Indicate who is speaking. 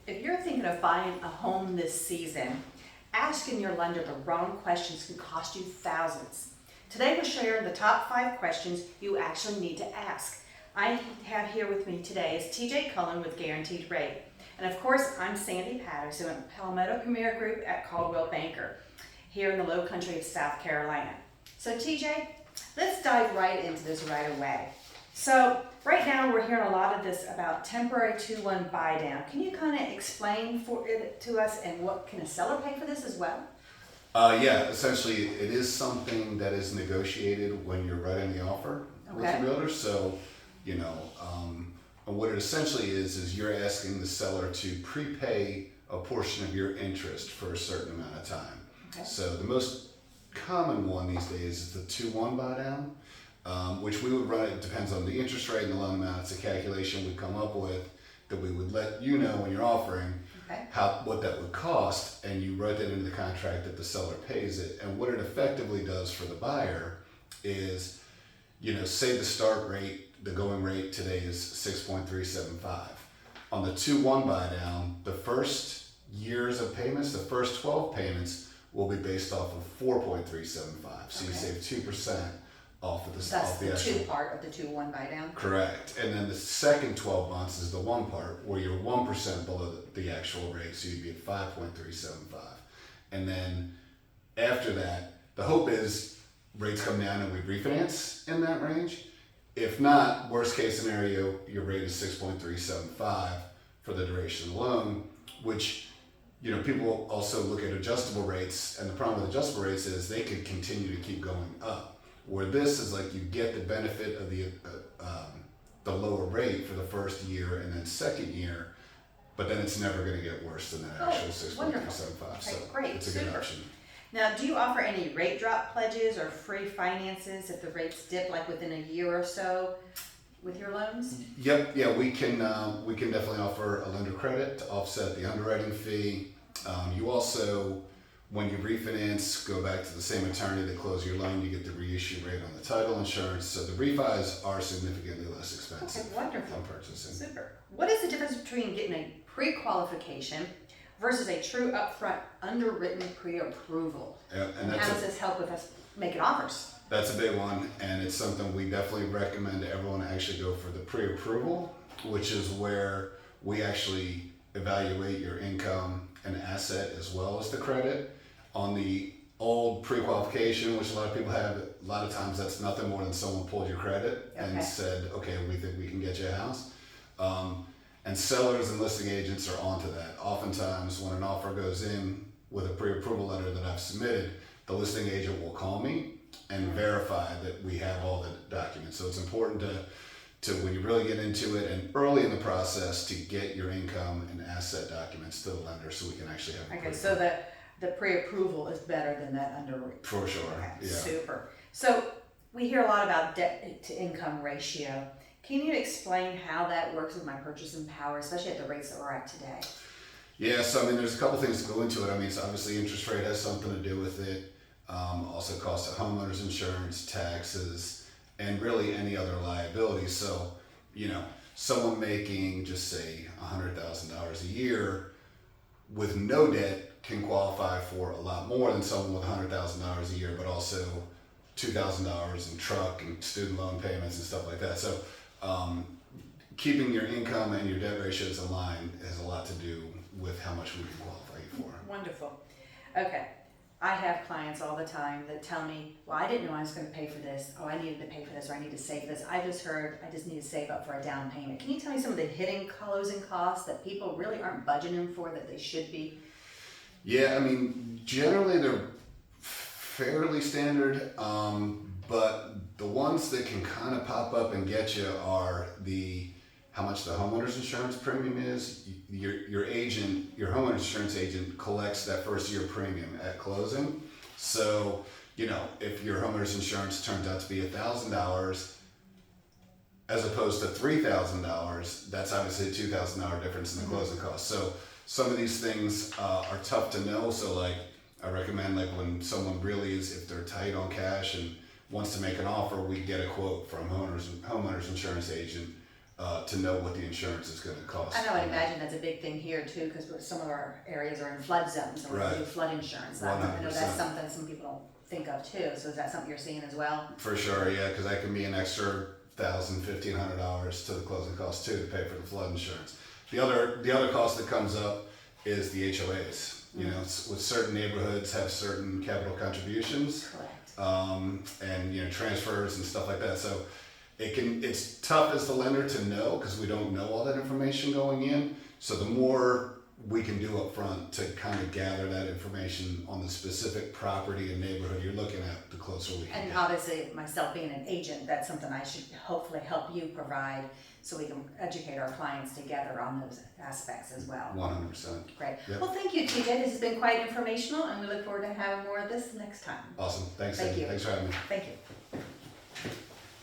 Speaker 1: If you're thinking of buying a home this season, asking your lender the wrong questions can cost you thousands. Today we're sharing the top 5 questions you actually need to ask. I have here with me today is TJ Cullen with Guaranteed Rate. And of course, I'm Sandi Patterson with Palmetto Premier Group at Coldwell Banker here in the low country of South Carolina. So TJ, let's dive right into this right away. So right now we're hearing a lot of this about temporary 2-1 buy down. Can you kind of explain for it to us, and what can a seller pay for this as well?
Speaker 2: Yeah, essentially it is something that is negotiated when you're writing the offer with the realtor. So, what it essentially is you're asking the seller to prepay a portion of your interest for a certain amount of time. Okay. So the most common one these days is the 2-1 buy down. Which we would run, it depends on the interest rate and the loan amount. It's a calculation we come up with that we would let you know when you're offering what that would cost, and you write that into the contract that the seller pays it. And what it effectively does for the buyer is, say the start rate, the going rate today is 6.375. On the 2-1 buy down, the first years of payments, the first 12 payments will be based off of 4.375. So you save 2%. Off of
Speaker 1: That's
Speaker 2: off
Speaker 1: the
Speaker 2: actual,
Speaker 1: two part of the 2-1 buy down?
Speaker 2: Correct. And then the second 12 months is the one part where you're 1% below the actual rate, so you'd be at 5.375. And then after that, the hope is rates come down and we refinance in that range. If not, worst case scenario, your rate is 6.375 for the duration of the loan, which people also look at adjustable rates, and the problem with adjustable rates is they could continue to keep going up. Where this is like you get the benefit of the lower rate for the first year and then second year, but then it's never going to get worse than that actual 6.375. So
Speaker 1: great.
Speaker 2: It's a good option.
Speaker 1: Now, do you offer any rate drop pledges or free finances if the rates dip like within a year or so with your loans?
Speaker 2: Yep. Yeah, we can definitely offer a lender credit to offset the underwriting fee. You also, when you refinance, go back to the same attorney that closed your loan, you get the reissue rate on the title insurance. So the refis are significantly less expensive.
Speaker 1: Okay, wonderful.
Speaker 2: On purchasing.
Speaker 1: Super. What is the difference between getting a pre-qualification versus a true upfront underwritten pre-approval?
Speaker 2: Yeah, and
Speaker 1: how does this help with us making offers?
Speaker 2: That's a big one, and it's something we definitely recommend everyone actually go for the pre-approval, which is where we actually evaluate your income and asset as well as the credit. On the old pre-qualification, which a lot of people have, a lot of times that's nothing more than someone pulled your credit and said, okay, we think we can get you a house. And sellers and listing agents are onto that. Oftentimes when an offer goes in with a pre-approval letter that I've submitted, the listing agent will call me and verify that we have all the documents. So it's important to when you really get into it and early in the process to get your income and asset documents to the lender so we can actually have
Speaker 1: Okay, so the pre-approval is better than that underwritten.
Speaker 2: For sure.
Speaker 1: Okay,
Speaker 2: Yeah.
Speaker 1: super. So we hear a lot about debt to income ratio. Can you explain how that works with my purchasing power, especially at the rates that we're at today?
Speaker 2: Yeah, so there's a couple things that go into it. So obviously interest rate has something to do with it. Also cost of homeowners insurance, taxes, and really any other liabilities. So, someone making just say $100,000 a year with no debt can qualify for a lot more than someone with $100,000 a year, but also $2,000 in truck and student loan payments and stuff like that. So keeping your income and your debt ratios in line has a lot to do with how much we can qualify you for.
Speaker 1: Wonderful. Okay. I have clients all the time that tell me, well, I didn't know I was going to pay for this. Oh, I needed to pay for this, or I need to save this. I just heard I just need to save up for a down payment. Can you tell me some of the hidden closing costs that people really aren't budgeting for that they should be?
Speaker 2: Yeah, generally they're fairly standard, but the ones that can kind of pop up and get you are how much the homeowner's insurance premium is. Your agent, your homeowner's insurance agent collects that first year premium at closing. So, if your homeowner's insurance turns out to be $1,000 as opposed to $3,000, that's obviously a $2,000 difference in the closing cost. So some of these things are tough to know. So I recommend when someone really is, if they're tight on cash and wants to make an offer, we get a quote from homeowner's insurance agent to know what the insurance is going to cost.
Speaker 1: And I would imagine that's a big thing here too, because some of our areas are in flood zones, and we
Speaker 2: Right.
Speaker 1: do flood insurance. I know
Speaker 2: 100%.
Speaker 1: that's something some people don't think of too, so is that something you're seeing as well?
Speaker 2: For sure, yeah, because that can be an extra $1,000-$1,500 to the closing costs too to pay for the flood insurance. The other cost that comes up is the HOAs. You know, with certain neighborhoods have certain capital contributions,
Speaker 1: Correct.
Speaker 2: and transfers and stuff like that. So it's tough as the lender to know because we don't know all that information going in. So the more we can do up front to kind of gather that information on the specific property and neighborhood you're looking at, the closer we can
Speaker 1: And
Speaker 2: get.
Speaker 1: obviously, myself being an agent, that's something I should hopefully help you provide, so we can educate our clients together on those aspects as well.
Speaker 2: 100%.
Speaker 1: Great.
Speaker 2: Yep.
Speaker 1: Well, thank you, TJ. This has been quite informational, and we look forward to having more of this next time.
Speaker 2: Awesome. Thanks,
Speaker 1: Thank
Speaker 2: Sandy.
Speaker 1: you.
Speaker 2: Thanks for having me.
Speaker 1: Thank you.